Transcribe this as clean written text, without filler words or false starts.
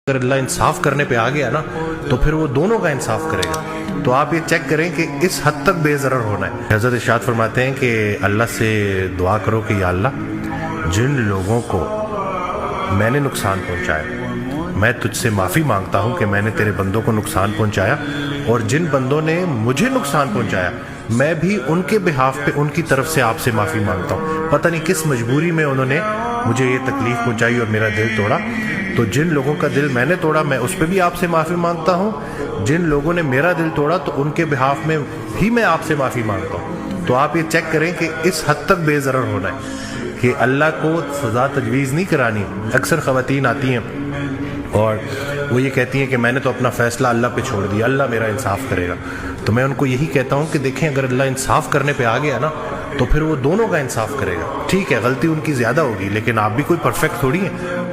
اگر اللہ انصاف کرنے پہ آ گیا نا تو پھر وہ دونوں کا انصاف کرے گا. تو آپ یہ چیک کریں کہ اس حد تک بے ضرر ہونا ہے. حضرت ارشاد فرماتے ہیں کہ اللہ سے دعا کرو کہ یا اللہ جن لوگوں کو میں نے نقصان پہنچایا میں تجھ سے معافی مانگتا ہوں کہ میں نے تیرے بندوں کو نقصان پہنچایا، اور جن بندوں نے مجھے نقصان پہنچایا میں بھی ان کے بہاف پہ ان کی طرف سے آپ سے معافی مانگتا ہوں. پتہ نہیں کس مجبوری میں انہوں نے مجھے یہ تکلیف پہنچائی اور میرا دل توڑا، تو جن لوگوں کا دل میں نے توڑا میں اس پہ بھی آپ سے معافی مانگتا ہوں. جن لوگوں نے میرا دل توڑا تو ان کے بہاف میں بھی میں آپ سے معافی مانگتا ہوں. تو آپ یہ چیک کریں کہ اس حد تک بے ضرر ہونا ہے کہ اللہ کو سزا تجویز نہیں کرانی. اکثر خواتین آتی ہیں اور وہ یہ کہتی ہیں کہ میں نے تو اپنا فیصلہ اللہ پہ چھوڑ دیا، اللہ میرا انصاف کرے گا. تو میں ان کو یہی کہتا ہوں کہ دیکھیں اگر اللہ انصاف کرنے پہ آ گیا نا تو پھر وہ دونوں کا انصاف کرے گا. ٹھیک ہے غلطی ان کی زیادہ ہوگی لیکن آپ بھی کوئی پرفیکٹ تھوڑی ہیں.